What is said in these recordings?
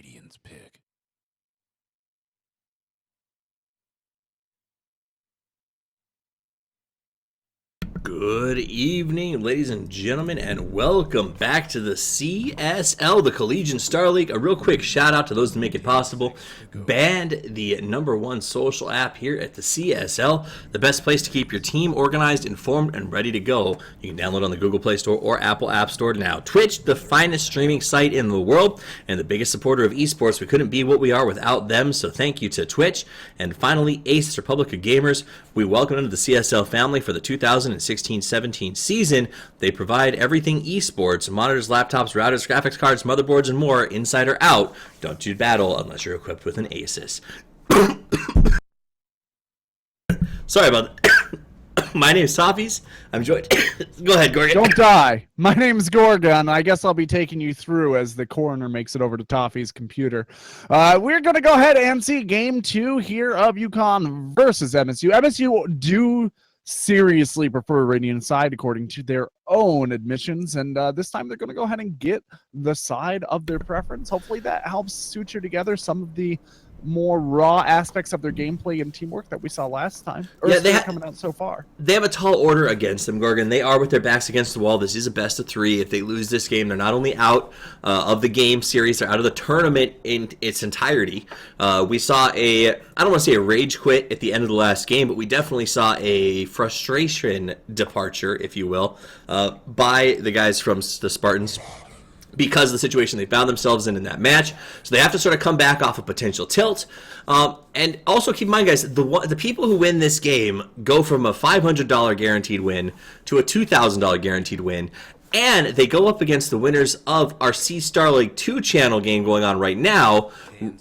Radiant's pick. Good evening, ladies and gentlemen, and welcome back to the CSL, the Collegiate Star League. A real quick shout out to those that make it possible. Band, the #1 social app here at the CSL, the best place to keep your team organized, informed, and ready to go. You can download on the Google Play Store or Apple App Store now. Twitch, the finest streaming site in the world, and the biggest supporter of esports. We couldn't be what we are without them, so thank you to Twitch. And finally, Ace, Republic of Gamers. We welcome them to the CSL family for the 2016-17 season. They provide everything esports: monitors, laptops, routers, graphics cards, motherboards, and more, inside or out. Don't do battle unless you're equipped with an Asus. Sorry about that. My name is Sophies. I'm joined. Go ahead, Gorgon. Don't die. My name's Gorgon. I guess I'll be taking you through as the coroner makes it over to Toffee's computer. We're going to go ahead and see Game 2 here of UConn versus MSU. MSU do seriously prefer Radiant side according to their own admissions, and this time they're going to go ahead and get the side of their preference. Hopefully that helps suture together some of the more raw aspects of their gameplay and teamwork that we saw last time. Yeah, they're coming out so far. They have a tall order against them, Gorgon. They are with their backs against the wall. This is a best of 3. If they lose this game, they're not only out of the game series, they're out of the tournament in its entirety. We saw I don't want to say a rage quit at the end of the last game, but we definitely saw a frustration departure, if you will, by the guys from the Spartans, because of the situation they found themselves in that match. So they have to sort of come back off a potential tilt. And also keep in mind, guys, the people who win this game go from a $500 guaranteed win to a $2,000 guaranteed win. And they go up against the winners of our C-Star League 2 channel game going on right now,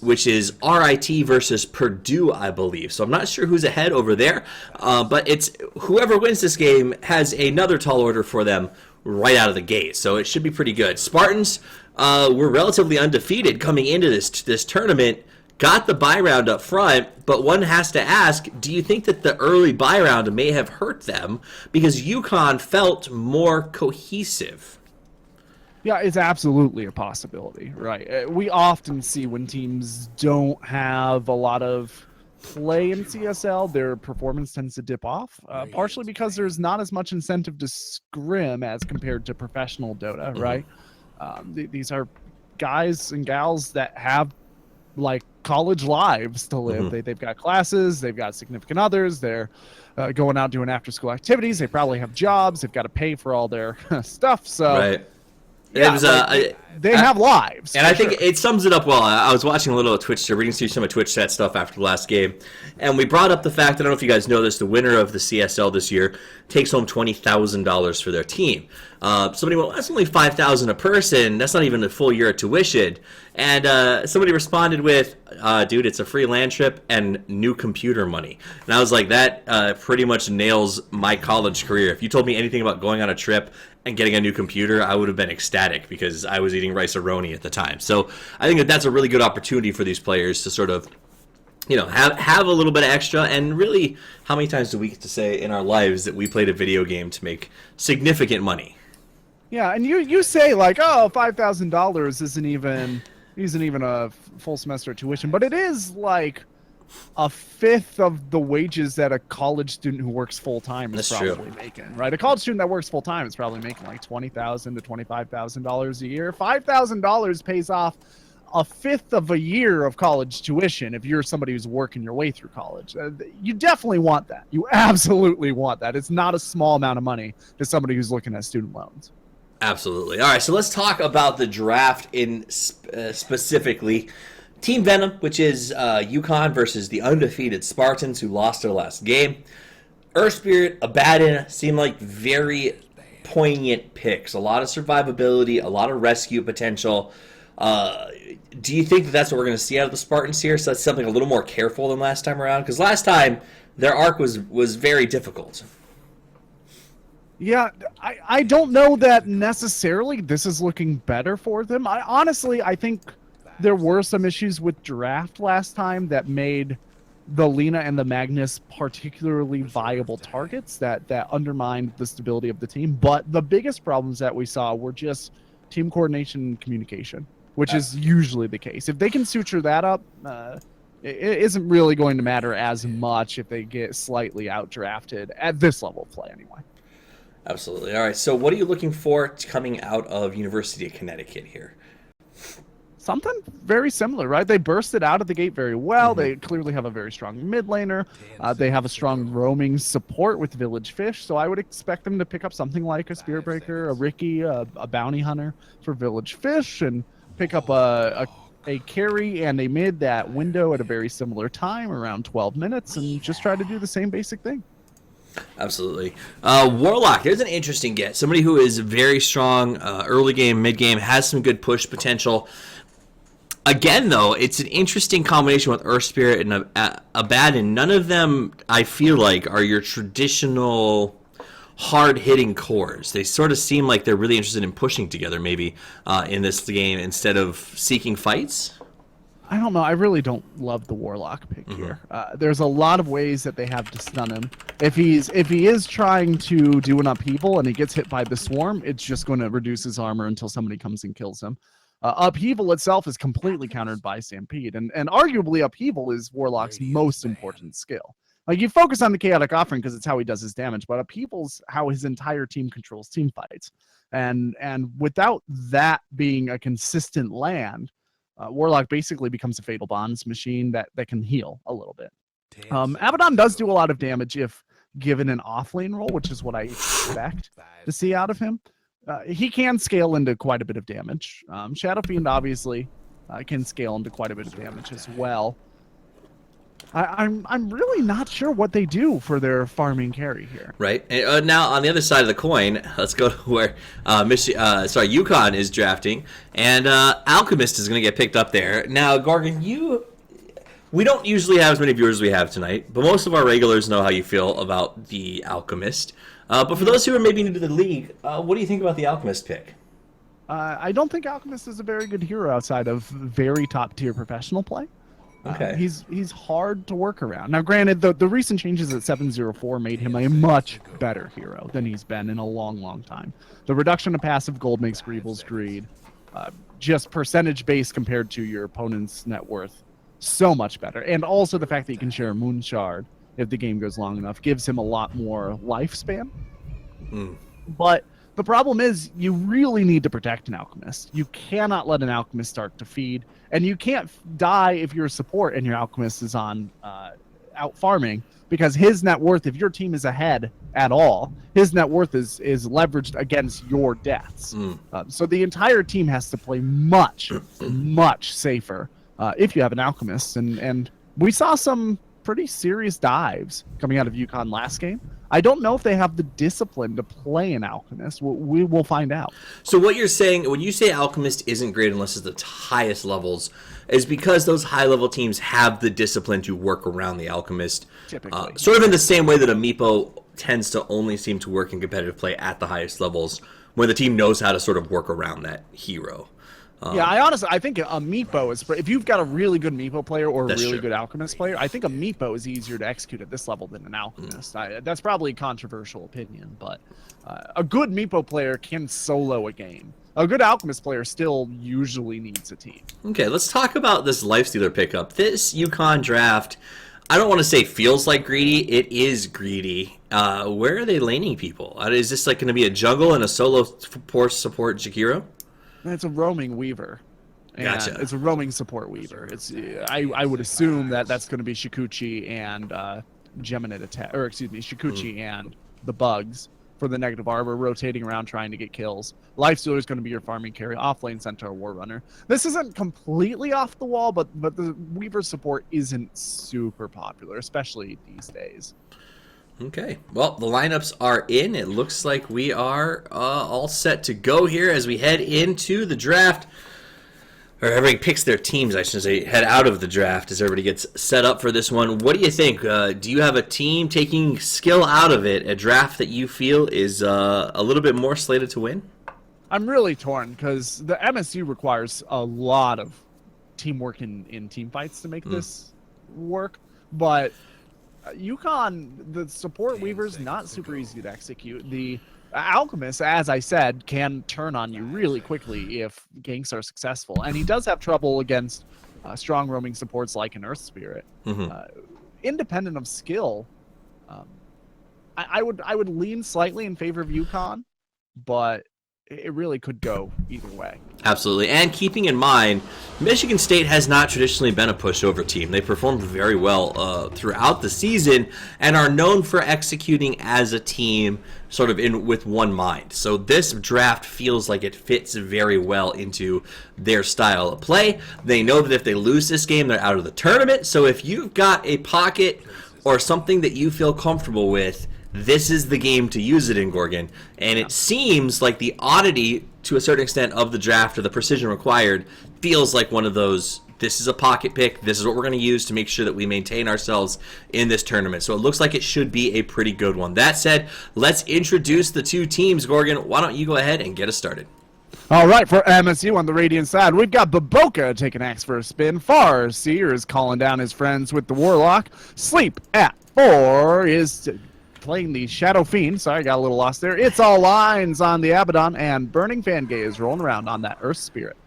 which is RIT versus Purdue, I believe. So I'm not sure who's ahead over there, but it's whoever wins this game has another tall order for them right out of the gate, so it should be pretty good. Spartans were relatively undefeated coming into this tournament, got the bye round up front, but one has to ask, do you think that the early bye round may have hurt them because UConn felt more cohesive? Yeah, it's absolutely a possibility, right? We often see when teams don't have a lot of play in CSL, their performance tends to dip off, partially because there's not as much incentive to scrim as compared to professional Dota, right? These are guys and gals that have like college lives to live. They've got classes, they've got significant others, they're going out doing after school activities, they probably have jobs, they've got to pay for all their stuff, so right. Yeah, it was, they have lives. And I think it sums it up well. I was watching a little Twitch, reading through some of Twitch chat stuff after the last game, and we brought up the fact, I don't know if you guys know this, the winner of the CSL this year takes home $20,000 for their team. Somebody went, well, that's only $5,000 a person. That's not even a full year of tuition. And somebody responded with, dude, it's a free land trip and new computer money. And I was like, that pretty much nails my college career. If you told me anything about going on a trip and getting a new computer, I would have been ecstatic because I was eating rice-a-roni at the time. So I think that's a really good opportunity for these players to sort of, you know, have a little bit of extra. And really, how many times do we get to say in our lives that we played a video game to make significant money? Yeah, and you say like, oh, $5,000 isn't even a full semester tuition, but it is like a fifth of the wages that a college student who works full time is probably making, right? A college student that works full time is probably making like $20,000 to $25,000 a year. $5,000 pays off a fifth of a year of college tuition if you're somebody who's working your way through college. You definitely want that. You absolutely want that. It's not a small amount of money to somebody who's looking at student loans. Absolutely. All right, so let's talk about the draft in specifically. Team Venom, which is UConn versus the undefeated Spartans who lost their last game. Earth Spirit, Abaddon seem like very poignant picks. A lot of survivability, a lot of rescue potential. Do you think that that's what we're going to see out of the Spartans here? So that's something a little more careful than last time around? Because last time, their arc was very difficult. Yeah, I don't know that necessarily this is looking better for them. I think there were some issues with draft last time that made the Lena and the Magnus particularly viable targets that undermined the stability of the team. But the biggest problems that we saw were just team coordination and communication. which is usually the case. If they can suture that up, it isn't really going to matter as much if they get slightly outdrafted at this level of play anyway. Absolutely. All right. So what are you looking for coming out of University of Connecticut here? Something very similar, right? They bursted out of the gate very well. They clearly have a very strong mid laner. They have a strong roaming support with Village Fish, so I would expect them to pick up something like a Spear Breaker, a Ricky, a Bounty Hunter for Village Fish, and pick up a carry and a mid that window at a very similar time, around 12 minutes, and just try to do the same basic thing. Absolutely. Warlock, there's an interesting get. Somebody who is very strong early game, mid game, has some good push potential. Again, though, it's an interesting combination with Earth Spirit and Abaddon. None of them, I feel like, are your traditional hard-hitting cores. They sort of seem like they're really interested in pushing together, maybe, in this game instead of seeking fights. I don't know. I really don't love the Warlock pick here. There's a lot of ways that they have to stun him. If he is trying to do an upheaval and he gets hit by the swarm, it's just going to reduce his armor until somebody comes and kills him. Upheaval itself is completely countered by Stampede, and arguably Upheaval is Warlock's most important skill. Like, you focus on the Chaotic Offering because it's how he does his damage, but Upheaval's how his entire team controls team fights. And without that being a consistent land, Warlock basically becomes a Fatal Bonds machine that can heal a little bit. Abaddon does do a lot of damage if given an off-lane role, which is what I expect to see out of him. He can scale into quite a bit of damage. Shadow Fiend obviously can scale into quite a bit of damage as well. I'm really not sure what they do for their farming carry here. Right. And, now on the other side of the coin, let's go to where UConn is drafting, and Alchemist is going to get picked up there. Now, Gorgon, we don't usually have as many viewers as we have tonight, but most of our regulars know how you feel about the Alchemist. But for those who are maybe new to the league, what do you think about the Alchemist pick? I don't think Alchemist is a very good hero outside of very top-tier professional play. Okay. He's hard to work around. Now, granted, the recent changes at 704 made him a much better hero than he's been in a long, long time. The reduction of passive gold makes Greevil's Greed just percentage-based compared to your opponent's net worth so much better. And also the fact that you can share a Moon Shard if the game goes long enough gives him a lot more lifespan. But the problem is you really need to protect an Alchemist. You cannot let an Alchemist start to feed, and you can't die if you're a support and your Alchemist is on out farming, because his net worth, if your team is ahead at all, his net worth is leveraged against your deaths. So the entire team has to play much, much safer if you have an Alchemist. And we saw some pretty serious dives coming out of UConn last game. I don't know if they have the discipline to play an Alchemist. We will find out. So what you're saying, when you say Alchemist isn't great unless it's the highest levels, is because those high-level teams have the discipline to work around the Alchemist. Typically. Sort of in the same way that a Meepo tends to only seem to work in competitive play at the highest levels, where the team knows how to sort of work around that hero. Yeah, I think a Meepo is, if you've got a really good Meepo player or a really good Alchemist player, I think a Meepo is easier to execute at this level than an Alchemist. That's probably a controversial opinion, but a good Meepo player can solo a game. A good Alchemist player still usually needs a team. Okay, let's talk about this Lifestealer pickup. This UConn draft, I don't want to say feels like greedy. It is greedy. Where are they laning people? Is this like going to be a jungle and a solo support Jakiro? It's a roaming Weaver. And Gotcha. It's a roaming support Weaver. I would assume that's going to be Shikuchi and Geminid attack, or excuse me, Shikuchi and the Bugs for the negative armor, rotating around trying to get kills. Lifestealer is going to be your farming carry, offlane Centaur War Runner. This isn't completely off the wall, but the Weaver support isn't super popular, especially these days. Okay, well, the lineups are in. It looks like we are all set to go here as we head into the draft. Or everybody picks their teams, I should say, head out of the draft as everybody gets set up for this one. What do you think? Do you have a team taking skill out of it, a draft that you feel is a little bit more slated to win? I'm really torn because the MSU requires a lot of teamwork in team fights to make this work, but UConn, the support Weaver's not super easy to execute. The Alchemist, as I said, can turn on you really quickly if ganks are successful, and he does have trouble against strong roaming supports like an Earth Spirit. Independent of skill, I would lean slightly in favor of UConn, but it really could go either way. Absolutely. And keeping in mind, Michigan State has not traditionally been a pushover team. They performed very well throughout the season and are known for executing as a team sort of in with one mind. So this draft feels like it fits very well into their style of play. They know that if they lose this game, they're out of the tournament. So if you've got a pocket or something that you feel comfortable with, this is the game to use it in, Gorgon. And it seems like the oddity, to a certain extent, of the draft or the precision required feels like one of those, this is a pocket pick, this is what we're going to use to make sure that we maintain ourselves in this tournament. So it looks like it should be a pretty good one. That said, let's introduce the two teams. Gorgon, why don't you go ahead and get us started? All right, for MSU on the Radiant side, we've got Baboka taking Axe for a spin. Farseer is calling down his friends with the Warlock. Sleep at 4 is playing the Shadow Fiend. Sorry, I got a little lost there. It's all lines on the Abaddon, and Burning Fangay is rolling around on that Earth Spirit.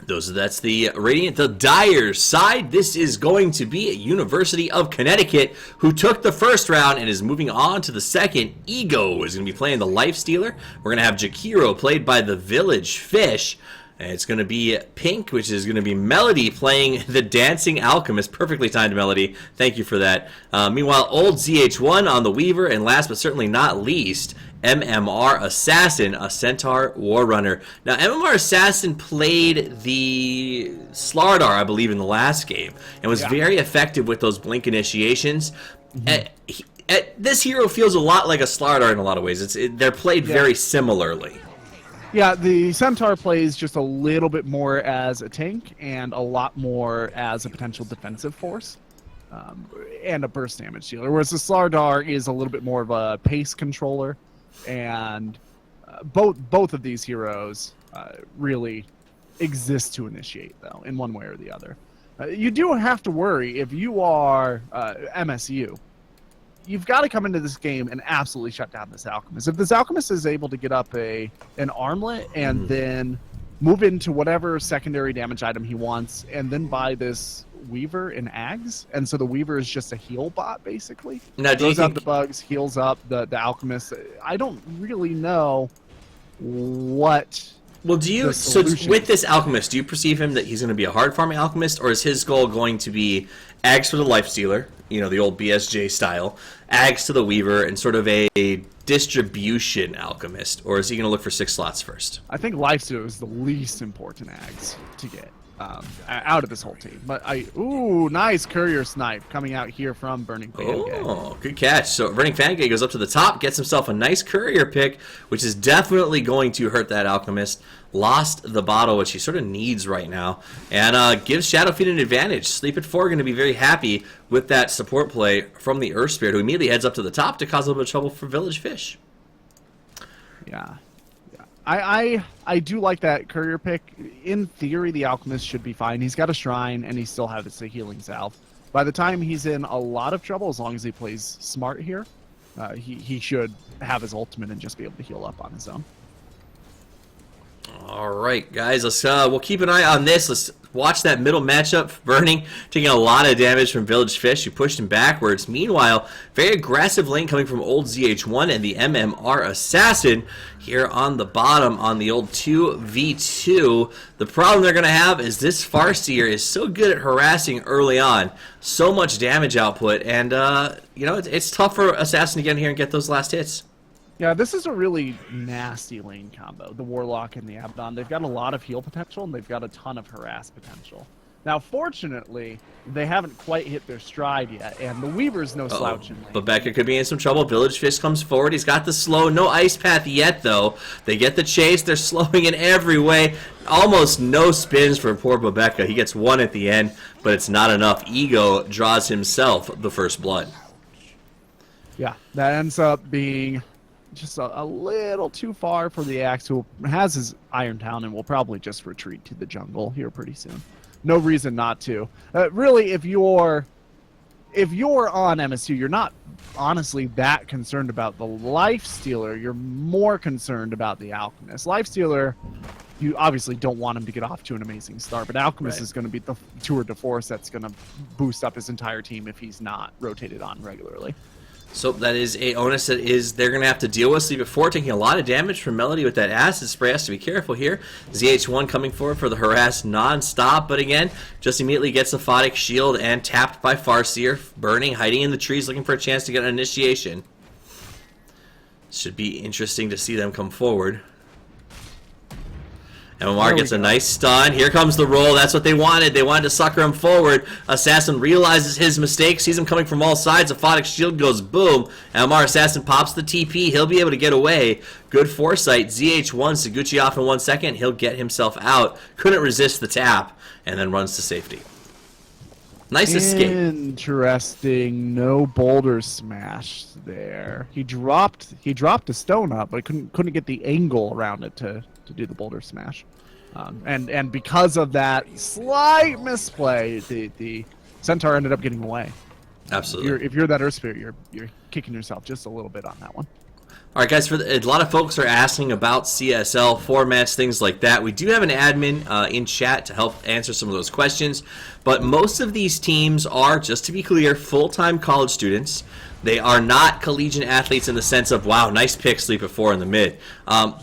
That's the Radiant, the Dire side. This is going to be a University of Connecticut who took the first round and is moving on to the second. Ego is going to be playing the Life Stealer. We're going to have Jakiro played by the Village Fish. And it's going to be Pink, which is going to be Melody playing the Dancing Alchemist. Perfectly timed, Melody. Thank you for that. Meanwhile, old ZH1 on the Weaver. And last but certainly not least, MMR Assassin, a Centaur War Runner. Now, MMR Assassin played the Slardar, I believe, in the last game. And was very effective with those blink initiations. This hero feels a lot like a Slardar in a lot of ways. They're played very similarly. Yeah, the Centaur plays just a little bit more as a tank and a lot more as a potential defensive force and a burst damage dealer, whereas the Slardar is a little bit more of a pace controller, and both of these heroes really exist to initiate, though, in one way or the other. You do have to worry if you are MSU. You've got to come into this game and absolutely shut down this Alchemist. If this Alchemist is able to get up an armlet and then move into whatever secondary damage item he wants, and then buy this Weaver and Ags, and so the Weaver is just a heal bot, basically. Now, throws out the bugs, heals up the Alchemist. I don't really know what... Well, so with this Alchemist, do you perceive him that he's going to be a hard farming Alchemist, or is his goal going to be Ags for the Life Stealer, the old BSJ style, Ags to the Weaver, and sort of a distribution Alchemist, or is he going to look for 6 slots first? I think Life Stealer is the least important Ags to get out of this whole team. But ooh, nice Courier Snipe coming out here from Burning Fangay. Oh, good catch. So Burning Fangay goes up to the top, gets himself a nice Courier pick, which is definitely going to hurt that Alchemist. Lost the bottle, which he sort of needs right now, and gives Shadowfiend an advantage. Sleep at 4 going to be very happy with that support play from the Earth Spirit, who immediately heads up to the top to cause a little bit of trouble for Village Fish. Yeah. I do like that Courier pick. In theory, the Alchemist should be fine. He's got a Shrine, and he still has a healing salve. By the time he's in a lot of trouble, as long as he plays smart here, he should have his ultimate and just be able to heal up on his own. All right, guys, we'll keep an eye on this. Let's watch that middle matchup. Burning taking a lot of damage from Village Fish, who pushed him backwards. Meanwhile, very aggressive lane coming from old ZH1 and the MMR Assassin here on the bottom on the old 2v2. The problem they're going to have is this Farseer is so good at harassing early on. So much damage output, and it's tough for Assassin to get in here and get those last hits. Yeah, this is a really nasty lane combo, the Warlock and the Abaddon. They've got a lot of heal potential, and they've got a ton of harass potential. Now, fortunately, they haven't quite hit their stride yet, and the Weaver's no slouch in lane. Babeka could be in some trouble. Village Fish comes forward. He's got the slow. No Ice Path yet, though. They get the chase. They're slowing in every way. Almost no spins for poor Babeka. He gets one at the end, but it's not enough. Ego draws himself the first blood. Yeah, that ends up being just a little too far for the Axe, who has his Iron Town and will probably just retreat to the jungle here pretty soon. No reason not to. Really, if if you're on MSU, you're not honestly that concerned about the Life Stealer. You're more concerned about the Alchemist. Life Stealer, you obviously don't want him to get off to an amazing start, but Alchemist is going to be the tour de force that's going to boost up his entire team if he's not rotated on regularly. So that is a onus that they're going to have to deal with. Sleep at 4, taking a lot of damage from Melody with that acid spray. Has to be careful here. ZH1 coming forward for the harass non-stop, but again, just immediately gets a Photic shield and tapped by Farseer. Burning, hiding in the trees, looking for a chance to get an initiation. Should be interesting to see them come forward. MMR gets a nice stun. Here comes the roll. That's what they wanted. They wanted to sucker him forward. Assassin realizes his mistake, sees him coming from all sides. A Photic shield goes boom. MMR Assassin pops the TP. He'll be able to get away. Good foresight. ZH1, Saguchi off in 1 second. He'll get himself out. Couldn't resist the tap, and then runs to safety. Nice escape. Interesting. No boulder smash there. He dropped a stone up, but couldn't get the angle around it to do the boulder smash. And because of that slight misplay, the Centaur ended up getting away. Absolutely. If you're that Earth Spirit, you're kicking yourself just a little bit on that one. All right, guys, a lot of folks are asking about CSL formats, things like that. We do have an admin in chat to help answer some of those questions, but most of these teams are, just to be clear, full-time college students. They are not collegiate athletes in the sense of, wow, nice pick, Sleep at 4 in the mid.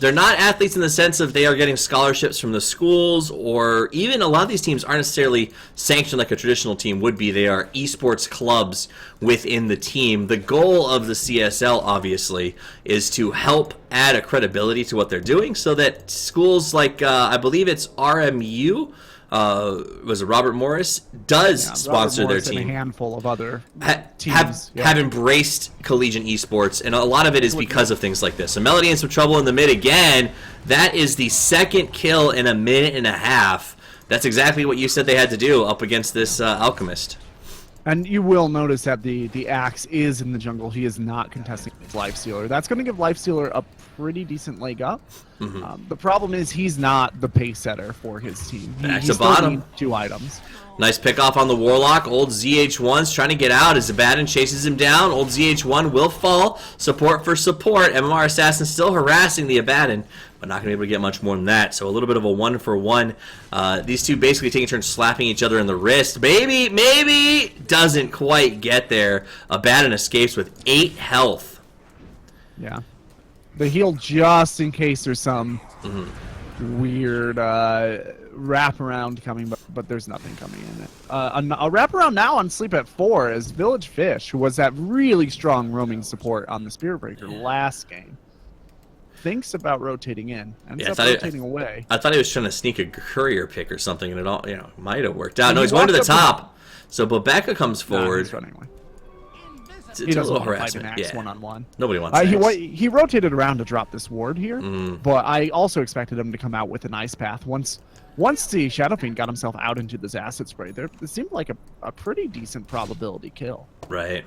They're not athletes in the sense of they are getting scholarships from the schools, or even a lot of these teams aren't necessarily sanctioned like a traditional team would be. They are esports clubs within the team. The goal of the CSL, obviously, is to help add a credibility to what they're doing so that schools like, I believe it's RMU, was it Robert Morris, does sponsor their team. And a handful of other teams have embraced collegiate esports, and a lot of it is because of things like this. So Melody in some trouble in the mid again. That is the second kill in a minute and a half. That's exactly what you said they had to do up against this Alchemist. And you will notice that the axe is in the jungle. He is not contesting with Lifestealer. That's going to give Lifestealer a pretty decent leg up. The problem is he's not the pace setter for his team. He still needs 2 items. Nice pick off on the Warlock. Old ZH1's trying to get out as Abaddon chases him down. Old ZH1 will fall. Support for support. MMR Assassin still harassing the Abaddon, but not going to be able to get much more than that. So a little bit of a 1-for-1. These two basically taking turns slapping each other in the wrist. Maybe doesn't quite get there. Abaddon escapes with 8 health. Yeah. The heal just in case there's some weird wraparound coming, but there's nothing coming in it. A wraparound now on Sleep at 4 is Village Fish, who was that really strong roaming support on the Spirit Breaker last game. Thinks about rotating in, ends up rotating away. I thought he was trying to sneak a courier pick or something, and it all might have worked out. No, he's going to the top. So Bobeka comes forward. He's running away. He doesn't want to fight an axe one-on-one. Nobody wants he rotated around to drop this ward here, but I also expected him to come out with an ice path. Once the Shadow Fiend got himself out into this acid spray, it seemed like a pretty decent probability kill. Right.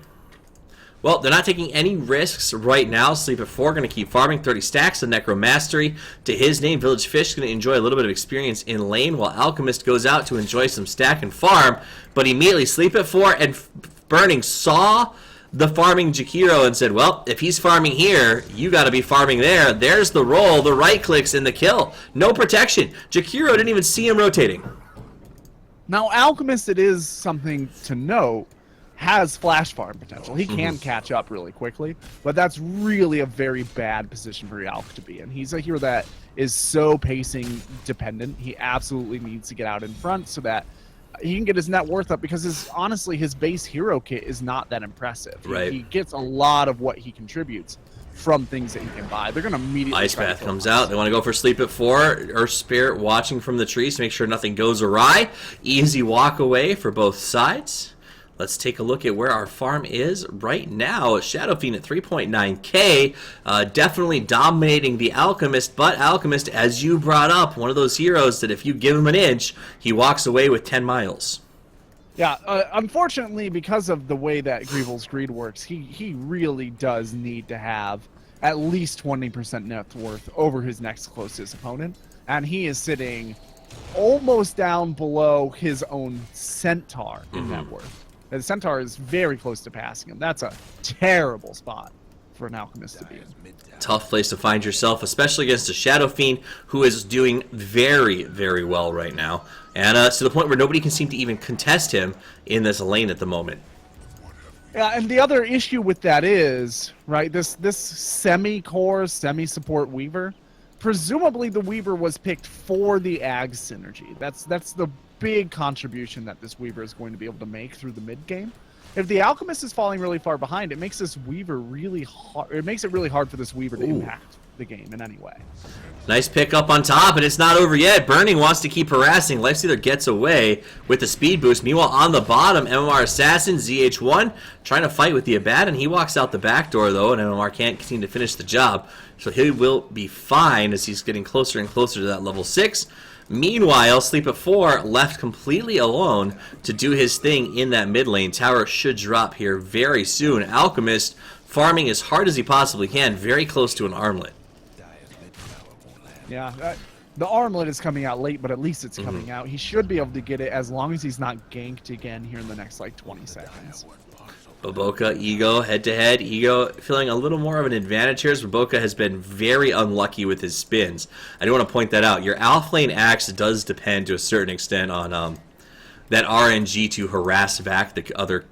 Well, they're not taking any risks right now. Sleep at 4 going to keep farming 30 stacks of Necromastery to his name. Village Fish going to enjoy a little bit of experience in lane, while Alchemist goes out to enjoy some stack and farm. But immediately Sleep at 4 and Burning saw the farming Jakiro and said, well, if he's farming here, you got to be farming there. There's the roll, the right clicks, and the kill. No protection. Jakiro didn't even see him rotating. Now, Alchemist, it is something to note, has flash farm potential. He can catch up really quickly, but that's really a very bad position for Yalk to be in. He's a hero that is so pacing dependent. He absolutely needs to get out in front so that he can get his net worth up, because honestly his base hero kit is not that impressive. Right. He gets a lot of what he contributes from things that he can buy. They're going to immediately Ice Path comes out. They want to go for Sleep at 4. Earth Spirit watching from the trees to make sure nothing goes awry. Easy walk away for both sides. Let's take a look at where our farm is right now. Shadow Fiend at 3.9k, definitely dominating the Alchemist, but Alchemist, as you brought up, one of those heroes that if you give him an inch, he walks away with 10 miles. Yeah, unfortunately, because of the way that Greevil's Greed works, he really does need to have at least 20% net worth over his next closest opponent, and he is sitting almost down below his own Centaur in net worth. The Centaur is very close to passing him. That's a terrible spot for an Alchemist to be in. Tough place to find yourself, especially against a Shadow Fiend who is doing very, very well right now. And to the point where nobody can seem to even contest him in this lane at the moment. Yeah, and the other issue with that is, right, this semi-core, semi-support Weaver, presumably the Weaver was picked for the Ag synergy. That's the big contribution that this Weaver is going to be able to make through the mid-game. If the Alchemist is falling really far behind, it makes this Weaver really hard. It makes it really hard for this Weaver to impact the game in any way. Nice pick up on top, and it's not over yet. Burning wants to keep harassing. Lifestealer gets away with the speed boost. Meanwhile, on the bottom, MMR Assassin, ZH1, trying to fight with the Abaddon. He walks out the back door, though, and MMR can't seem to finish the job. So he will be fine as he's getting closer and closer to that level 6. Meanwhile, Sleep at 4 left completely alone to do his thing in that mid lane. Tower should drop here very soon. Alchemist farming as hard as he possibly can, very close to an armlet. Yeah, the armlet is coming out late, but at least it's coming out. He should be able to get it as long as he's not ganked again here in the next, like, 20 seconds. Baboka, Ego, head-to-head. Ego feeling a little more of an advantage here as Baboka has been very unlucky with his spins. I do want to point that out. Your Alpha Lane Axe does depend to a certain extent on that RNG to harass back the other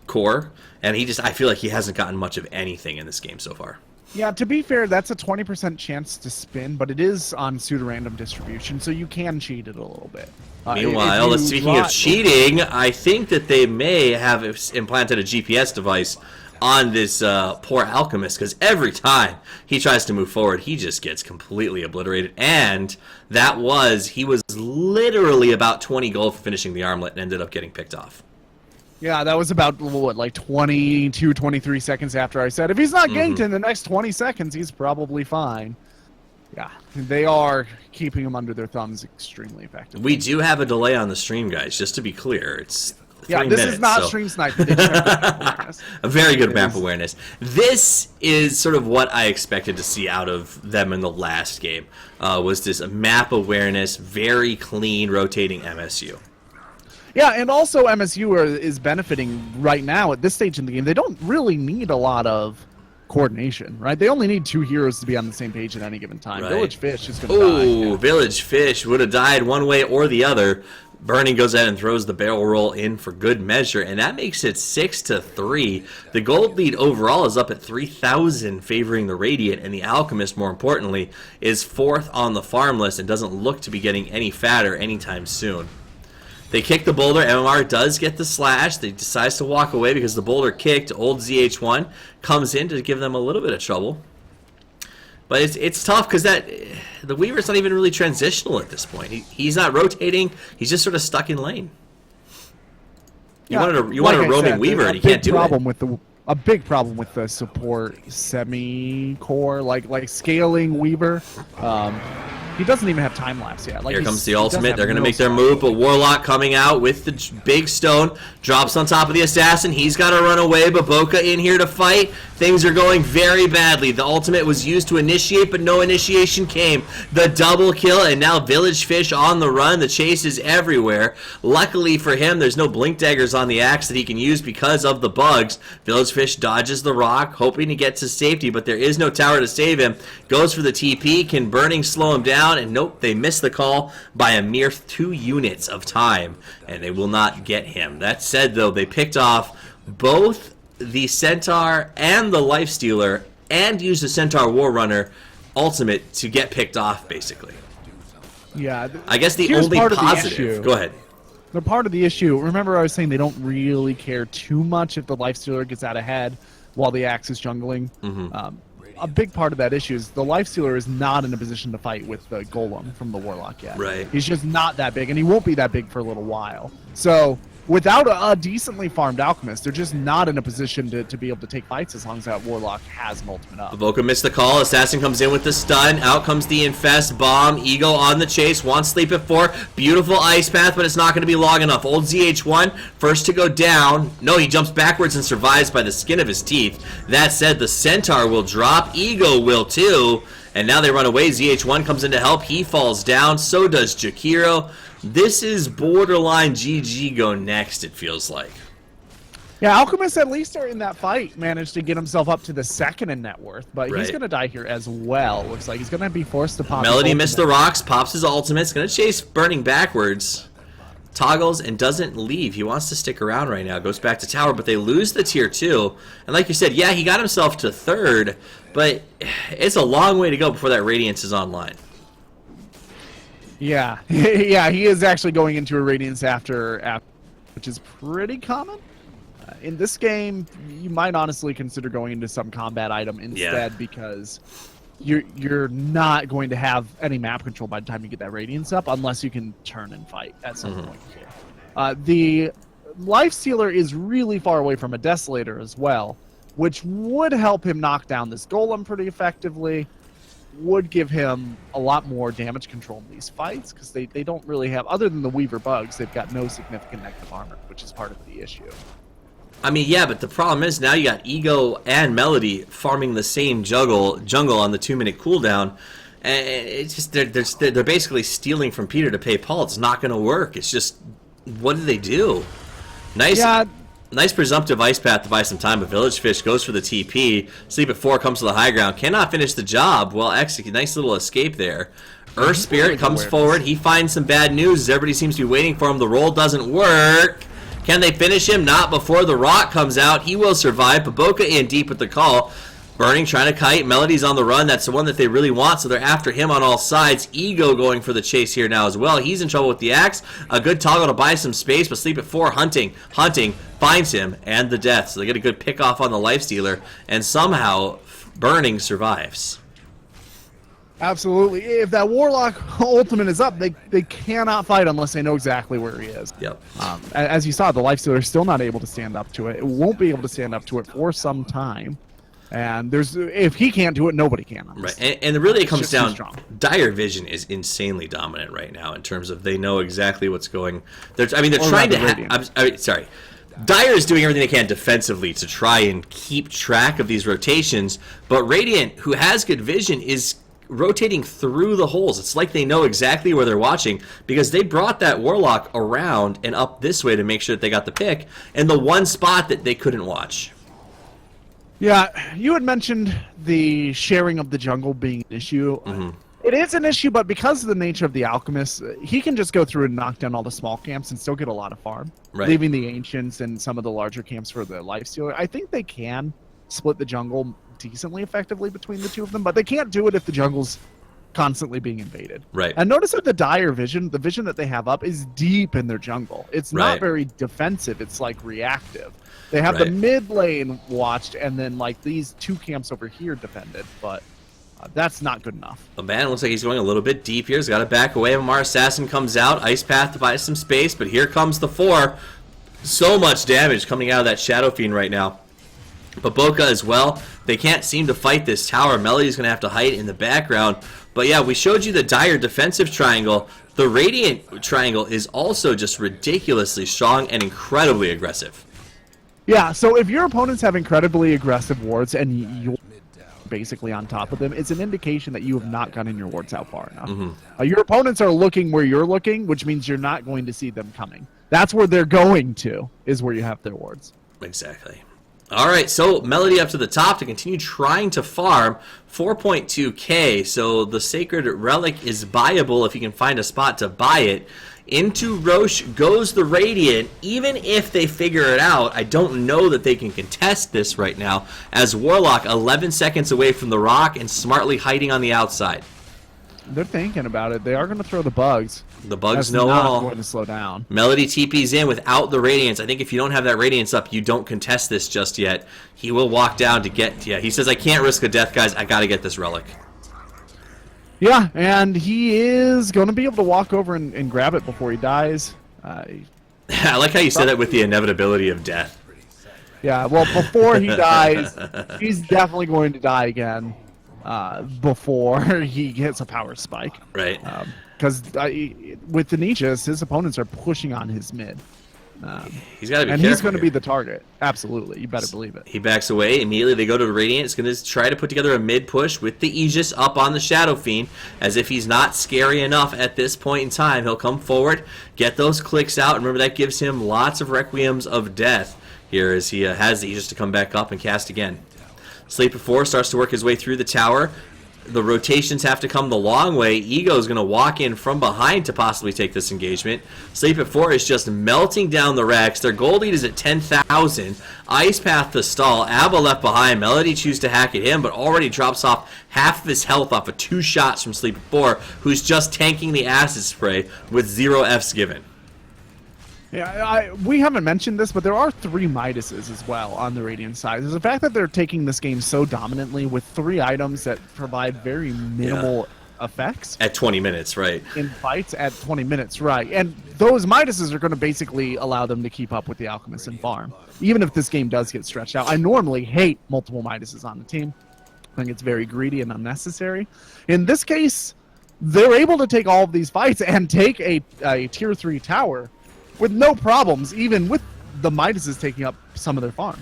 core, and I feel like he hasn't gotten much of anything in this game so far. Yeah, to be fair, that's a 20% chance to spin, but it is on pseudo-random distribution, so you can cheat it a little bit. Meanwhile, speaking of cheating, I think that they may have implanted a GPS device on this poor Alchemist, because every time he tries to move forward, he just gets completely obliterated. And he was literally about 20 gold for finishing the armlet and ended up getting picked off. Yeah, that was about, what, like 22, 23 seconds after I said, if he's not ganked in the next 20 seconds, he's probably fine. Yeah, they are keeping him under their thumbs extremely effectively. We do have a delay on the stream, guys, just to be clear. It's 3 minutes. Is not stream sniping. A very good map awareness. This is sort of what I expected to see out of them in the last game, was this map awareness, very clean, rotating MSU. Yeah, and also MSU is benefiting right now at this stage in the game. They don't really need a lot of coordination, right? They only need 2 heroes to be on the same page at any given time. Right. Village Fish is going to die. Ooh, yeah. Village Fish would have died one way or the other. Burning goes ahead and throws the barrel roll in for good measure, and that makes it 6-3. The gold lead overall is up at 3,000, favoring the Radiant, and the Alchemist, more importantly, is 4th on the farm list and doesn't look to be getting any fatter anytime soon. They kick the boulder. MMR does get the slash. They decides to walk away because the boulder kicked. Old ZH1 comes in to give them a little bit of trouble. But it's tough because the Weaver's not even really transitional at this point. He's not rotating. He's just sort of stuck in lane. You wanted a roaming Weaver, and you can't do it. A big problem with the support semi-core, like scaling Weaver. He doesn't even have time lapse yet. Here comes the ultimate. They're going to make their move, but Warlock coming out with the big stone. Drops on top of the assassin. He's got to run away. Baboka in here to fight. Things are going very badly. The ultimate was used to initiate, but no initiation came. The double kill, and now Village Fish on the run. The chase is everywhere. Luckily for him, there's no blink daggers on the axe that he can use because of the bugs. Village Fish dodges the rock, hoping to get to safety, but there is no tower to save him. Goes for the TP. Can Burning slow him down? And nope, they missed the call by a mere 2 units of time, and they will not get him. That said, though, they picked off both the Centaur and the Lifestealer and used the Centaur Warrunner ultimate to get picked off, basically. Yeah. I guess the only positive... Go ahead. They're part of the issue. Remember I was saying they don't really care too much if the Lifestealer gets out ahead while the Axe is jungling. A big part of that issue is the Lifestealer is not in a position to fight with the Golem from the Warlock yet. Right. He's just not that big, and he won't be that big for a little while. So without a decently farmed Alchemist, they're just not in a position to be able to take fights as long as that Warlock has an ultimate up. Baboka missed the call. Assassin comes in with the stun. Out comes the Infest bomb. Ego on the chase. Wants Sleep at 4. Beautiful ice path, but it's not going to be long enough. Old ZH1 first to go down. No, he jumps backwards and survives by the skin of his teeth. That said, the Centaur will drop. Ego will too. And now they run away. ZH1 comes in to help. He falls down. So does Jakiro. This is borderline GG go next, it feels like. Yeah, Alchemist at least are in that fight managed to get himself up to the second in net worth, but he's going to die here as well. Looks like he's going to be forced to pop. Melody missed the rocks, pops his ultimate. He's going to chase Burning backwards. Toggles and doesn't leave. He wants to stick around right now. Goes back to tower, but they lose the tier 2. And like you said, yeah, he got himself to third, but it's a long way to go before that Radiance is online. Yeah, yeah, he is actually going into a Radiance after which is pretty common. In this game, you might honestly consider going into some combat item instead because you're not going to have any map control by the time you get that Radiance up unless you can turn and fight at some point here. The Lifestealer is really far away from a Desolator as well, which would help him knock down this Golem pretty effectively, would give him a lot more damage control in these fights because they don't really have, other than the Weaver bugs, they've got no significant negative armor, which is part of the issue. I mean, yeah, but the problem is now you got Ego and Melody farming the same jungle on the 2-minute cooldown, and it's just they're basically stealing from Peter to pay Paul. It's not going to work. It's just, what do they do? Nice presumptive ice path to buy some time, but Village Fish goes for the TP. Sleep at 4 comes to the high ground. Cannot finish the job. Well, execute. Nice little escape there. Earth Spirit comes forward. He finds some bad news. Everybody seems to be waiting for him. The roll doesn't work. Can they finish him? Not before the rock comes out. He will survive. Baboka in deep with the call. Burning, trying to kite. Melody's on the run. That's the one that they really want, so they're after him on all sides. Ego going for the chase here now as well. He's in trouble with the axe. A good toggle to buy some space, but Sleep at 4 hunting, finds him, and the death. So they get a good pick off on the Lifestealer, and somehow Burning survives. Absolutely. If that Warlock ultimate is up, they cannot fight unless they know exactly where he is. Yep. As you saw, the Lifestealer is still not able to stand up to it. It won't be able to stand up to it for some time. And if he can't do it, nobody can. Right. And really it comes down, Dire Vision is insanely dominant right now in terms of they know exactly what's going. They're trying to Dire is doing everything they can defensively to try and keep track of these rotations, but Radiant, who has good vision, is rotating through the holes. It's like they know exactly where they're watching because they brought that Warlock around and up this way to make sure that they got the pick in the one spot that they couldn't watch. Yeah, you had mentioned the sharing of the jungle being an issue. It is an issue, but because of the nature of the Alchemist, he can just go through and knock down all the small camps and still get a lot of farm, leaving the Ancients and some of the larger camps for the Lifestealer. I think they can split the jungle decently effectively between the two of them, but they can't do it if the jungle's constantly being invaded. Right. And notice that the Dire Vision, the vision that they have up, is deep in their jungle. It's not very defensive. It's like reactive. They have the mid lane watched, and then like these two camps over here defended, but that's not good enough. The man looks like he's going a little bit deep here. He's got to back away. Amar Assassin comes out. Ice Path to buy some space, but here comes the 4. So much damage coming out of that Shadow Fiend right now. Baboka as well. They can't seem to fight this tower. Melody's going to have to hide in the background. But yeah, we showed you the Dire defensive triangle. The Radiant triangle is also just ridiculously strong and incredibly aggressive. Yeah, so if your opponents have incredibly aggressive wards and you're basically on top of them, it's an indication that you have not gotten your wards out far enough. Your opponents are looking where you're looking, which means you're not going to see them coming. That's where they're going to, is where you have their wards. Exactly. All right, so Melody up to the top to continue trying to farm 4.2k. So the Sacred Relic is buyable if you can find a spot to buy it. Into Roche goes the Radiant. Even if they figure it out, I don't know that they can contest this right now, as Warlock 11 seconds away from the rock and smartly hiding on the outside. They're thinking about it. They are going to throw the bugs. The bugs know all. That's not going to slow down. Melody TP's in without the Radiance. I think if you don't have that Radiance up, you don't contest this just yet. He will walk down to get... Yeah, he says, I can't risk a death, guys. I got to get this Relic. Yeah, and he is going to be able to walk over and grab it before he dies. I like how you said that with the inevitability of death. Yeah, well, before he dies, he's definitely going to die again before he gets a power spike. Right. Because with the Niches, his opponents are pushing on his mid. He's got to be and careful he's going to here. be the target. Absolutely. You better believe it. He backs away. Immediately they go to Radiant. It's going to try to put together a mid push with the Aegis up on the Shadow Fiend. As if he's not scary enough at this point in time. He'll come forward, get those clicks out. Remember, that gives him lots of Requiems of Death. here as he has the Aegis to come back up and cast again. Sleeper 4 starts to work his way through the tower. The rotations have to come the long way. Ego is going to walk in from behind to possibly take this engagement. Sleep at 4 is just melting down the Rex. Their gold lead is at 10,000. Ice Path to stall. Abba left behind. Melody chooses to hack at him, but already drops off half of his health off of 2 shots from Sleep at 4, who's just tanking the acid spray with 0 Fs given. Yeah, we haven't mentioned this, but there are 3 Midases as well on the Radiant side. There's the fact that they're taking this game so dominantly with 3 items that provide very minimal effects. At 20 minutes, right. In fights at 20 minutes, right. And those Midases are going to basically allow them to keep up with the Alchemist and farm, even if this game does get stretched out. I normally hate multiple Midases on the team. I think it's very greedy and unnecessary. In this case, they're able to take all of these fights and take a tier 3 tower with no problems, even with the Midases taking up some of their farm.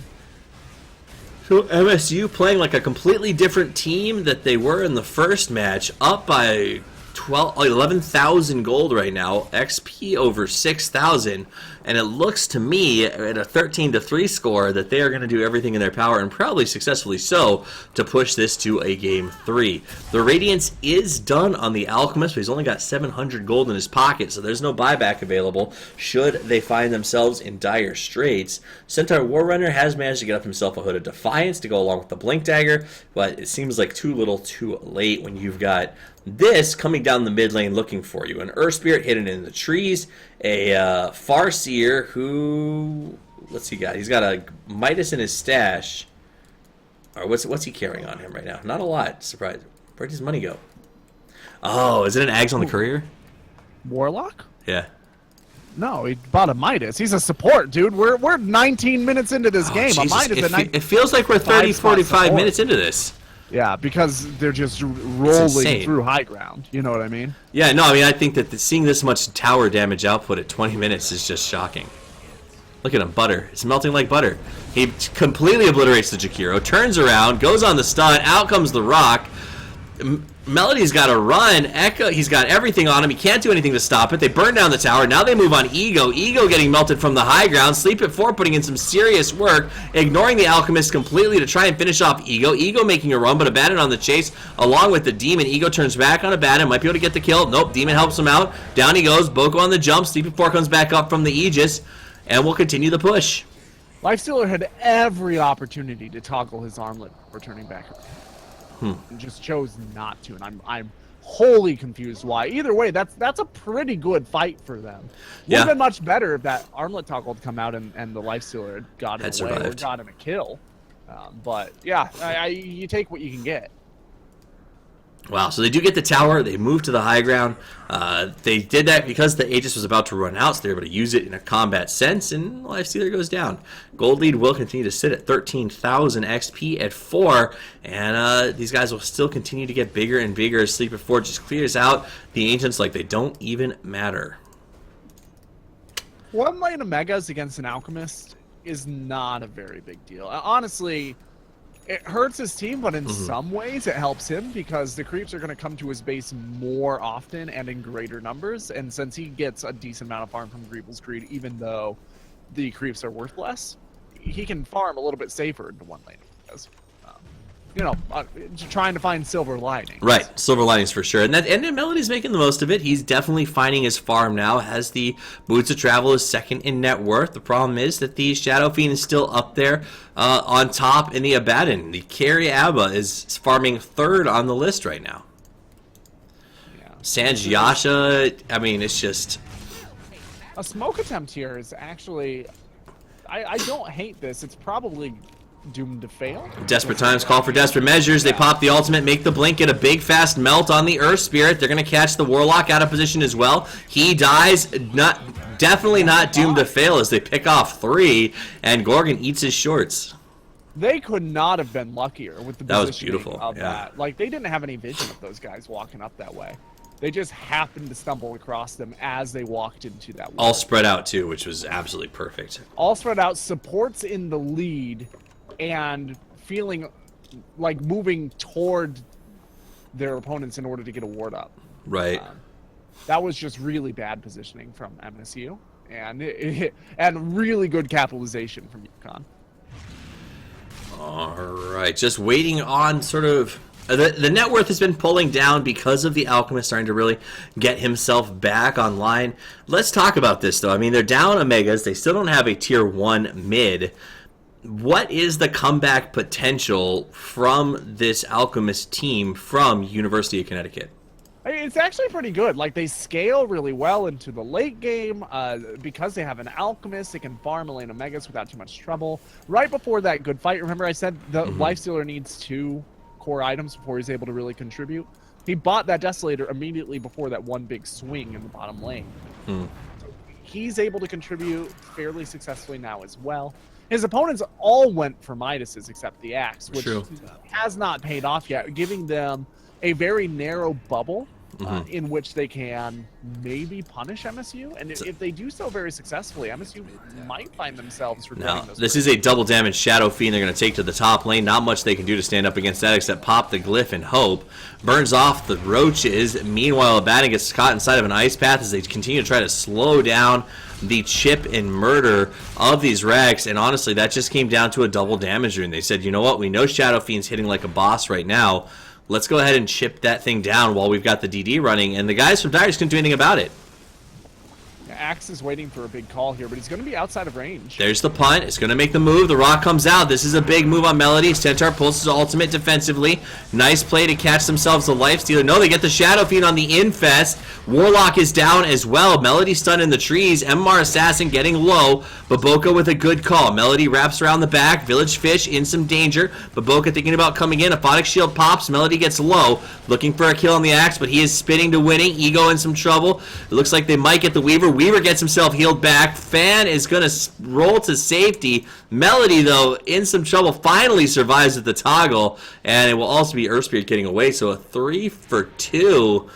So MSU playing like a completely different team that they were in the first match, up by 11,000 gold right now, XP over 6,000, and it looks to me at a 13-3 score that they are going to do everything in their power, and probably successfully so, to push this to a game 3. The Radiance is done on the Alchemist, but he's only got 700 gold in his pocket, so there's no buyback available should they find themselves in dire straits. Centaur Warrunner has managed to get up himself a Hood of Defiance to go along with the Blink Dagger, but it seems like too little too late when you've got this coming down the mid lane looking for you. An Earth Spirit hidden in the trees, a Farseer who, what's he got? He's got a Midas in his stash. Or what's he carrying on him right now? Not a lot. Surprise. Where'd his money go? Oh, is it an Ags on the Courier? Warlock? Yeah. No, he bought a Midas. He's a support, dude. We're 19 minutes into this game. Jesus. A Midas It feels like we're 30, 45 minutes into this. Yeah, because they're just rolling through high ground. You know what I mean? Yeah, no, I mean, I think that seeing this much tower damage output at 20 minutes is just shocking. Look at him, butter. It's melting like butter. He completely obliterates the Jakiro, turns around, goes on the stun, out comes the rock. Melody's got to run. Echo, he's got everything on him. He can't do anything to stop it. They burn down the tower. Now they move on Ego. Ego getting melted from the high ground. Sleep at 4 putting in some serious work, ignoring the Alchemist completely to try and finish off Ego. Ego making a run, but Abaddon on the chase along with the Demon. Ego turns back on Abaddon. Might be able to get the kill. Nope, Demon helps him out. Down he goes. Boko on the jump. Sleep at 4 comes back up from the Aegis, and we'll continue the push. Lifestealer had every opportunity to toggle his armlet before turning back. And just chose not to, and I'm wholly confused why. Either way, that's a pretty good fight for them. Would have been much better if that armlet toggle had come out and the Lifestealer had gotten away or gotten a kill. But yeah, you take what you can get. Wow, so they do get the tower, they move to the high ground. They did that because the Aegis was about to run out, so they were able to use it in a combat sense, and Lifestealer goes down. Gold lead will continue to sit at 13,000 XP at 4, and these guys will still continue to get bigger and bigger as Sleep at 4 just clears out the Ancients like they don't even matter. 1 lane of Megas against an Alchemist is not a very big deal. Honestly, it hurts his team, but in some ways it helps him because the creeps are going to come to his base more often and in greater numbers. And since he gets a decent amount of farm from Greeble's Greed, even though the creeps are worth less, he can farm a little bit safer into 1 lane. Because, trying to find silver linings. Right, silver linings for sure. And Melody's making the most of it. He's definitely finding his farm now. Has the Boots of Travel is second in net worth. The problem is that the Shadow Fiend is still up there on top in the Abaddon. The carry Abba is farming 3rd on the list right now. Yeah. Sanj Yasha, I mean, it's just... A smoke attempt here is actually... I don't hate this. It's probably doomed to fail. Desperate times call for desperate measures. They pop the ultimate, make the blink, get a big fast melt on the Earth Spirit. They're going to catch the Warlock out of position as well. He dies. Definitely not doomed to fail as they pick off 3, and Gorgon eats his shorts. They could not have been luckier with the positioning of Yeah. that. Like, they didn't have any vision of those guys walking up that way. They just happened to stumble across them as they walked into that wall. All spread out, too, which was absolutely perfect. All spread out, supports in the lead, and feeling like moving toward their opponents in order to get a ward up. Right. That was just really bad positioning from MSU, and and really good capitalization from UConn. All right, just waiting on sort of the net worth has been pulling down because of the Alchemist starting to really get himself back online. Let's talk about this though. I mean, they're down Omegas. They still don't have a tier 1 mid. What is the comeback potential from this Alchemist team from University of Connecticut? It's actually pretty good. Like, they scale really well into the late game. Because they have an Alchemist, they can farm a lane of Megas without too much trouble. Right before that good fight, remember I said the Lifestealer needs 2 core items before he's able to really contribute? He bought that Desolator immediately before that one big swing in the bottom lane. So he's able to contribute fairly successfully now as well. His opponents all went for Midases except the Axe, which has not paid off yet, giving them a very narrow bubble in which they can maybe punish MSU. And if they do so very successfully, MSU might find themselves regretting this. This is a double damage Shadow Fiend they're going to take to the top lane. Not much they can do to stand up against that except pop the Glyph and hope. Burns off the Roaches. Meanwhile, Abaddon gets caught inside of an Ice Path as they continue to try to slow down the chip and murder of these Rex, and honestly, that just came down to a double damage rune. They said, you know what, we know Shadow Fiend's hitting like a boss right now. Let's go ahead and chip that thing down while we've got the DD running, and the guys from Dire couldn't do anything about it. Axe is waiting for a big call here, but he's going to be outside of range. There's the punt. It's going to make the move. The rock comes out. This is a big move on Melody. Centaur pulls his ultimate defensively. Nice play to catch themselves the Lifestealer. No, they get the Shadow Fiend on the Infest. Warlock is down as well. Melody stunned in the trees. MMR Assassin getting low. Baboka with a good call. Melody wraps around the back. Village Fish in some danger. Baboka thinking about coming in. Aphotic Shield pops. Melody gets low. Looking for a kill on the Axe, but he is spitting to winning. Ego in some trouble. It looks like they might get the Weaver. Weaver gets himself healed back. Fan is going to roll to safety. Melody, though, in some trouble, finally survives with the toggle, and it will also be Earth Spirit getting away, so a 3 for 2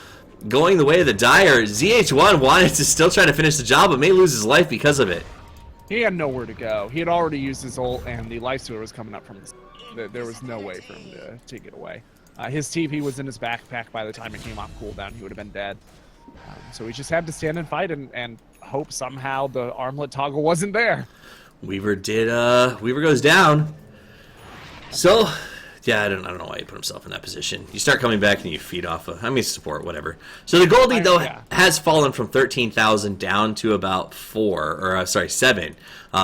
going the way of the Dire. ZH1 wanted to still try to finish the job, but may lose his life because of it. He had nowhere to go. He had already used his ult, and the Lifestealer was coming up from his... There was no way for him to take it away. His TP was in his backpack by the time it came off cooldown. He would have been dead. So he just had to stand and fight and hope somehow the armlet toggle wasn't there. Weaver goes down. So, yeah, I don't know why he put himself in that position. You start coming back and you feed off of, support, whatever. So the gold lead, though, has fallen from 13,000 down to about 7.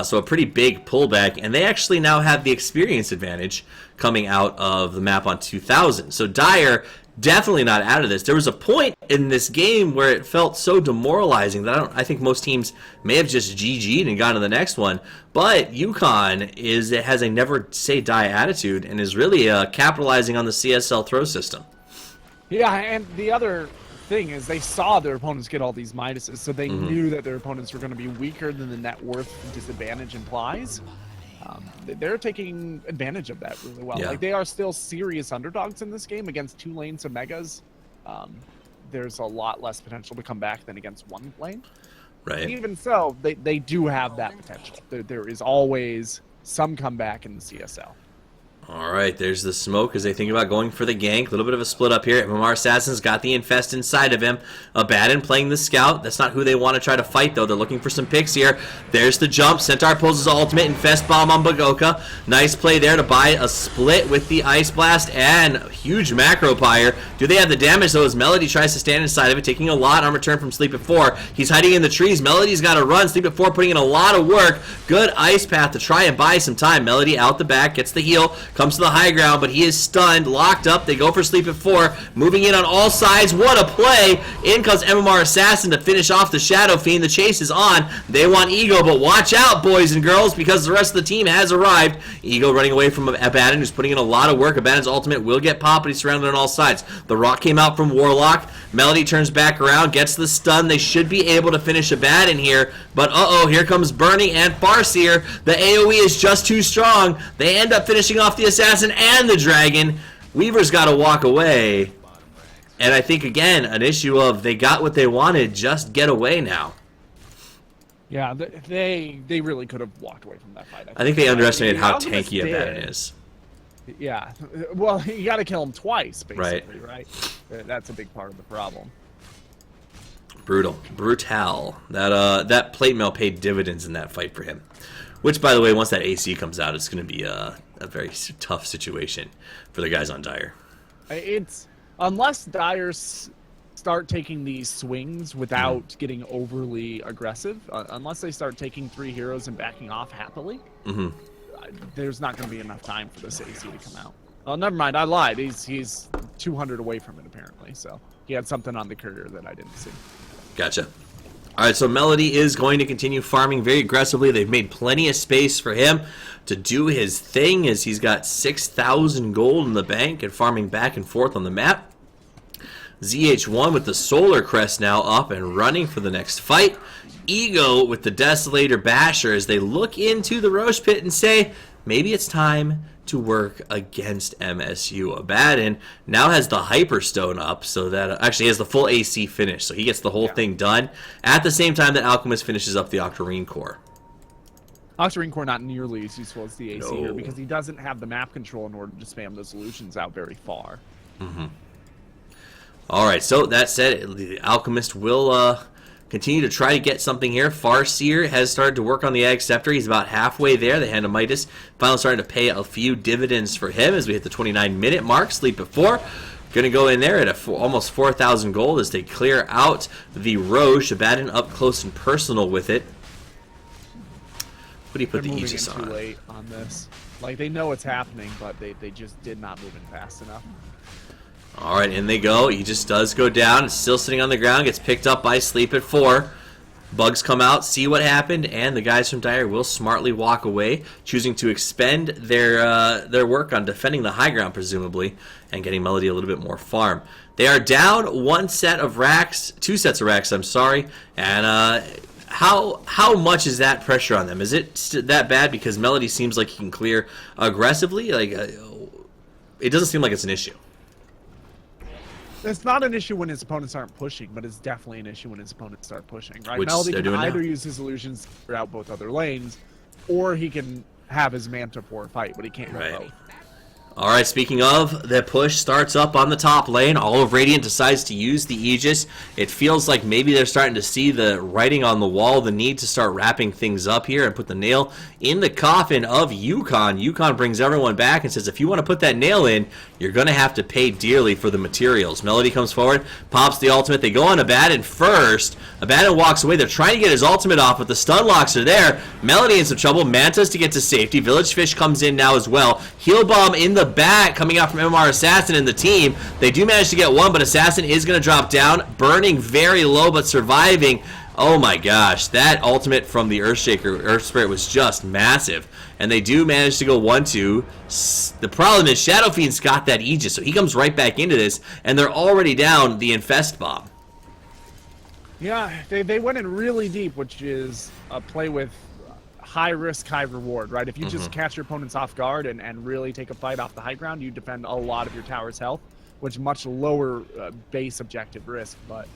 So a pretty big pullback, and they actually now have the experience advantage coming out of the map on 2,000. So Dire definitely not out of this. There was a point in this game where it felt so demoralizing that I think most teams may have just GG'd and gone to the next one. But UConn has a never say die attitude and is really capitalizing on the CSL throw system. Yeah, and the other thing is they saw their opponents get all these Midases, so they knew that their opponents were going to be weaker than the net worth disadvantage implies. They're taking advantage of that really well. Like, they are still serious underdogs in this game against 2 lanes of Megas. There's a lot less potential to come back than against 1 lane. Right. Even so, they do have that potential. There is always some comeback in the CSL. All right, there's the smoke as they think about going for the gank. A little bit of a split up here. MMR Assassin's got the Infest inside of him. Abaddon playing the Scout. That's not who they want to try to fight, though. They're looking for some picks here. There's the jump. Centaur pulls his ultimate. Infest Bomb on Bagoka. Nice play there to buy a split with the Ice Blast and huge Macro Pyre. Do they have the damage, though, as Melody tries to stand inside of it, taking a lot on return from Sleep at 4. He's hiding in the trees. Melody's got to run. Sleep at 4 putting in a lot of work. Good Ice Path to try and buy some time. Melody out the back, gets the heal, comes to the high ground, but he is stunned, locked up. They go for Sleep at 4, moving in on all sides. What a play! In comes MMR Assassin to finish off the Shadow Fiend. The chase is on. They want Ego, but watch out, boys and girls, because the rest of the team has arrived. Ego running away from Abaddon, who's putting in a lot of work. Abaddon's ultimate will get popped, but he's surrounded on all sides. The rock came out from Warlock. Melody turns back around, gets the stun. They should be able to finish Abaddon here, but here comes Burning and Farseer. The AoE is just too strong. They end up finishing off the Assassin and the Dragon. Weaver's got to walk away. And I think, again, an issue of they got what they wanted, just get away now. Yeah, they really could have walked away from that fight. I think they underestimated how tanky Abaddon is. Yeah, well, you got to kill him twice, basically, right? That's a big part of the problem. Brutal. That plate mail paid dividends in that fight for him. Which, by the way, once that AC comes out, it's going to be a very tough situation for the guys on Dire. It's unless Dyers start taking these swings without getting overly aggressive, unless they start taking 3 heroes and backing off happily, there's not going to be enough time for this AC to come out. Oh, never mind. I lied. He's 200 away from it, apparently. So he had something on the courier that I didn't see. Gotcha. All right, so Melody is going to continue farming very aggressively. They've made plenty of space for him to do his thing as he's got 6,000 gold in the bank and farming back and forth on the map. ZH1 with the Solar Crest now up and running for the next fight. Ego with the Desolator Basher as they look into the Roche Pit and say, maybe it's time to work against MSU. Abaddon now has the Hyperstone up, so that actually has the full AC finish, so he gets the whole thing done at the same time that Alchemist finishes up the Octarine Core. Octarine Core not nearly as useful as the AC here because he doesn't have the map control in order to spam the solutions out very far. All right, so that said, the Alchemist will continue to try to get something here. Farseer has started to work on the Ag Scepter. He's about halfway there. The Hand of Midas finally starting to pay a few dividends for him as we hit the 29-minute mark. Sleep at 4. Going to go in there at almost 4,000 gold as they clear out the Roche. Abaddon up close and personal with it. What do you put the Aegis on? Too late on this. Like, they know it's happening, but they just did not move in fast enough. All right, in they go. Aegis does go down. It's still sitting on the ground. Gets picked up by Sleep at 4. Bugs come out, see what happened, and the guys from Dire will smartly walk away, choosing to expend their work on defending the high ground, presumably, and getting Melody a little bit more farm. They are down 2 sets of racks, I'm sorry, and how much is that pressure on them? Is it that bad? Because Melody seems like he can clear aggressively. Like it doesn't seem like it's an issue. It's not an issue when his opponents aren't pushing, but it's definitely an issue when his opponents start pushing, right? Which Melody can either now. use his illusions to clear out both other lanes, or he can have his Manta for a fight, but he can't do both. All right, speaking of, the push starts up on the top lane. All of Radiant decides to use the Aegis. It feels like maybe they're starting to see the writing on the wall, the need to start wrapping things up here and put the nail in the coffin of UConn. UConn brings everyone back and says, if you want to put that nail in, you're going to have to pay dearly for the materials. Melody comes forward, pops the ultimate. They go on Abaddon first. Abaddon walks away. They're trying to get his ultimate off, but the stun locks are there. Melody in some trouble. Mantas to get to safety. Village Fish comes in now as well. Heal Bomb in the back coming out from MMR Assassin and the team. They do manage to get one, but Assassin is going to drop down. Burning very low, but surviving. Oh my gosh, that ultimate from the Earthshaker, Earth Spirit, was just massive. And they do manage to go 1-2. The problem is Shadow Fiend's got that Aegis, so he comes right back into this, and they're already down the Infest Bomb. Yeah, they went in really deep, which is a play with high risk, high reward, right? If you just catch your opponents off guard and really take a fight off the high ground, you defend a lot of your tower's health, which much lower base objective risk, but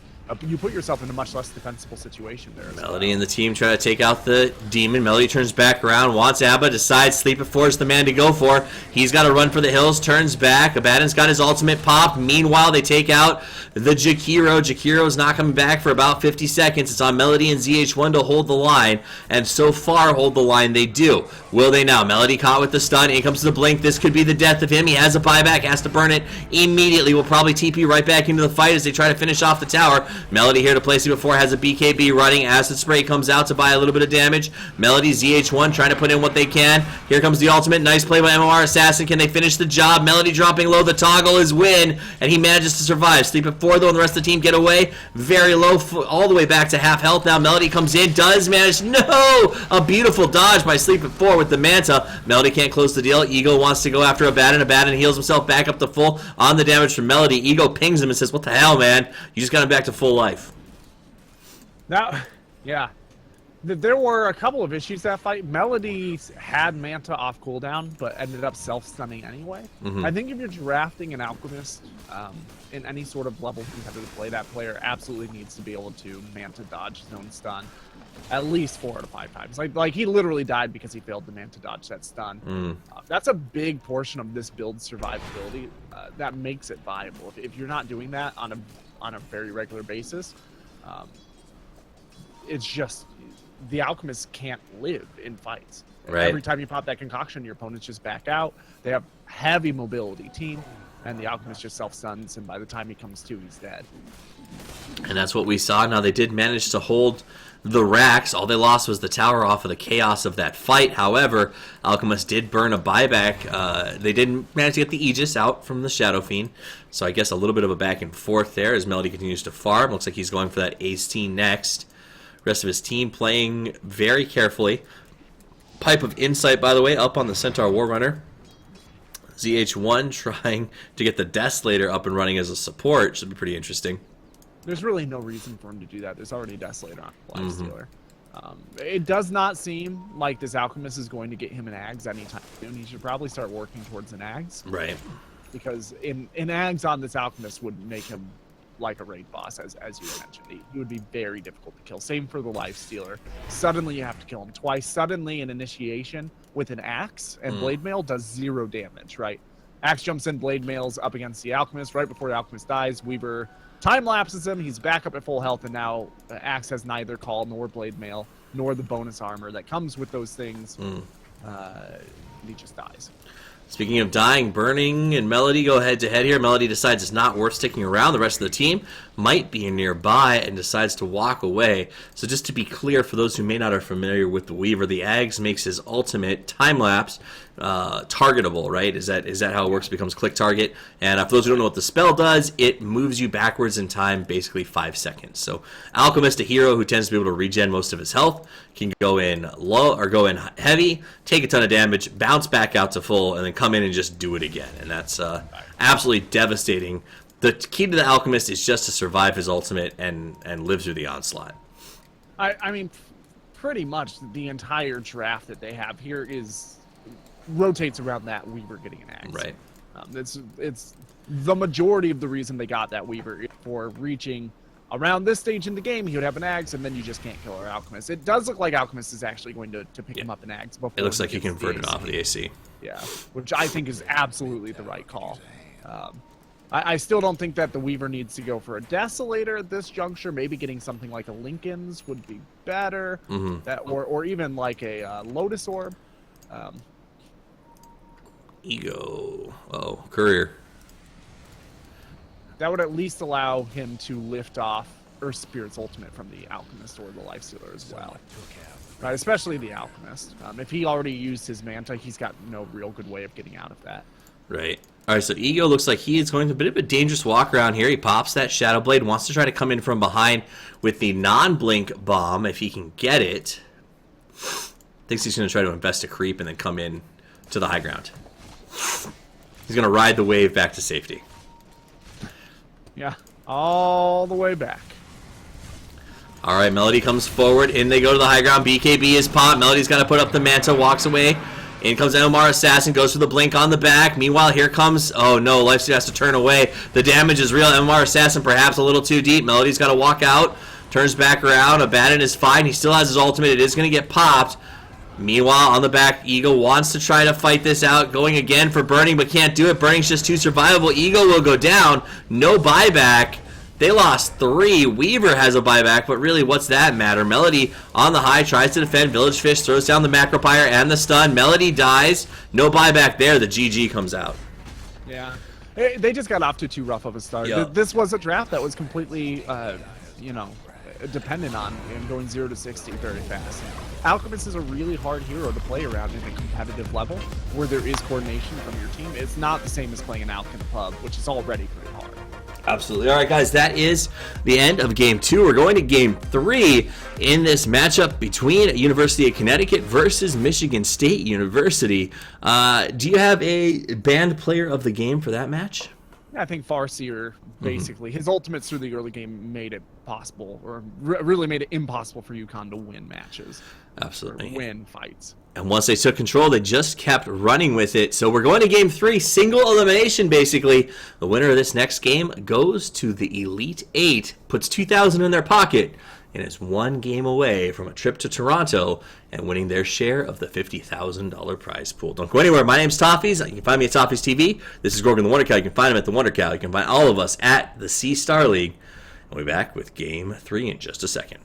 you put yourself in a much less defensible situation there. Melody and the team try to take out the demon. Melody turns back around, wants Abba, decides Sleep at 4 is the man to go for. He's got to run for the hills, turns back. Abaddon's got his ultimate pop. Meanwhile, they take out the Jakiro. Jakiro's not coming back for about 50 seconds. It's on Melody and ZH1 to hold the line, and so far hold the line they do. Will they now? Melody caught with the stun. In comes the blink. This could be the death of him. He has a buyback, has to burn it immediately. Will probably TP right back into the fight as they try to finish off the tower. Melody here to place it before, has a BKB running. Acid Spray comes out to buy a little bit of damage. Melody, ZH1 trying to put in what they can. Here comes the ultimate. Nice play by MMR Assassin. Can they finish the job? Melody dropping low. The toggle is win, and he manages to survive. Sleep at 4 though, and the rest of the team get away. Very low, all the way back to half health now. Melody comes in, does manage. No! A beautiful dodge by Sleep at 4 with the Manta. Melody can't close the deal. Ego wants to go after Abaddon. Abaddon heals himself back up to full on the damage from Melody. Ego pings him and says, what the hell, man? You just got him back to full life. Now, yeah. There were a couple of issues that fight. Melody had Manta off cooldown, but ended up self-stunning anyway. I think if you're drafting an Alchemist in any sort of level competitive play, that player absolutely needs to be able to Manta dodge his own stun at least 4 out of 5 times. Like he literally died because he failed to Manta dodge that stun. That's a big portion of this build's survivability that makes it viable. If you're not doing that on a very regular basis, It's just the Alchemists can't live in fights. Right. Every time you pop that concoction, your opponents just back out. They have heavy mobility team, and the Alchemist just self-stuns, and by the time he comes to, he's dead. And that's what we saw. Now, they did manage to hold the racks. All they lost was the tower off of the chaos of that fight. However, Alchemist did burn a buyback. They didn't manage to get the Aegis out from the Shadow Fiend, so I guess a little bit of a back and forth there as Melody continues to farm. Looks like he's going for that Ace Team next. Rest of his team playing very carefully. Pipe of Insight, by the way, up on the Centaur Warrunner. ZH1 trying to get the Desolator up and running as a support. Should be pretty interesting. There's really no reason for him to do that. There's already Desolator on Lifestealer. It does not seem like this Alchemist is going to get him an Ags anytime soon. He should probably start working towards an Ags. Right. Because an Ags on this Alchemist would make him like a raid boss, as you mentioned. He would be very difficult to kill. Same for the Lifestealer. Suddenly you have to kill him twice. Suddenly an initiation with an Axe and Blade Mail does 0 damage, right? Axe jumps in, Blade Mail's up against the Alchemist. Right before the Alchemist dies, Weaver time lapses him. He's back up at full health, and now Axe has neither Call nor Blade Mail nor the bonus armor that comes with those things. He just dies. Speaking of dying, Burning and Melody go head-to-head here. Melody decides it's not worth sticking around. The rest of the team might be nearby and decides to walk away. So just to be clear, for those who may not are familiar with the Weaver, the Ags makes his ultimate time-lapse targetable, right? Is that how it works? It becomes click target. And for those who don't know what the spell does, it moves you backwards in time basically 5 seconds. So Alchemist, a hero who tends to be able to regen most of his health, can go in low or go in heavy, take a ton of damage, bounce back out to full, and then come in and just do it again. And that's absolutely devastating. The key to the Alchemist is just to survive his ultimate and live through the onslaught. I mean, pretty much the entire draft that they have here rotates around that Weaver getting an Axe. Right. It's the majority of the reason they got that Weaver is for reaching around this stage in the game. He would have an Axe, and then you just can't kill our Alchemist. It does look like Alchemist is actually going to pick him up an Axe before It looks like he gets converted the off of the AC. Yeah, which I think is absolutely the right call. I still don't think that the Weaver needs to go for a Desolator at this juncture. Maybe getting something like a Lincoln's would be better. That or even like a Lotus Orb. Ego. Oh, Courier. That would at least allow him to lift off Earth Spirit's ultimate from the Alchemist or the Lifestealer as well. Right, especially the Alchemist. If he already used his Manta, he's got no real good way of getting out of that. Right. All right, so Ego looks like he is going to a bit of a dangerous walk around here. He pops that Shadow Blade, wants to try to come in from behind with the non-blink bomb if he can get it. Thinks he's going to try to invest a creep and then come in to the high ground. He's going to ride the wave back to safety. Yeah, all the way back. All right, Melody comes forward, and they go to the high ground. BKB is popped. Melody's got to put up the Manta, walks away. In comes MR Assassin, goes for the blink on the back. Meanwhile, here comes... Oh, no, Lifesteal has to turn away. The damage is real. MR Assassin perhaps a little too deep. Melody's got to walk out. Turns back around. Abaddon is fine. He still has his ultimate. It is going to get popped. Meanwhile, on the back, Eagle wants to try to fight this out. Going again for Burning, but can't do it. Burning's just too survivable. Eagle will go down. No buyback. They lost 3. Weaver has a buyback, but really, what's that matter? Melody on the high, tries to defend. Village Fish throws down the Macropyre and the stun. Melody dies. No buyback there. The GG comes out. Yeah. They just got off to too rough of a start. Yep. This was a draft that was completely, dependent on him going 0 to 60 very fast. Alchemist is a really hard hero to play around in a competitive level where there is coordination from your team. It's not the same as playing an Alchem pub, which is already pretty hard. Absolutely. All right, guys, that is the end of Game 2. We're going to Game 3 in this matchup between University of Connecticut versus Michigan State University. Do you have a banned player of the game for that match? I think Farseer, basically, his ultimates through the early game made it possible, or really made it impossible for UConn to win matches. Absolutely. Win fights. And once they took control, they just kept running with it. So we're going to Game 3, single elimination, basically. The winner of this next game goes to the Elite 8, puts $2,000 in their pocket, and is 1 game away from a trip to Toronto and winning their share of the $50,000 prize pool. Don't go anywhere. My name's Toffees. You can find me at Toffees TV. This is Gorgon the Wonder Cow. You can find him at the Wonder Cow. You can find all of us at the C Star League. We'll be back with Game 3 in just a second.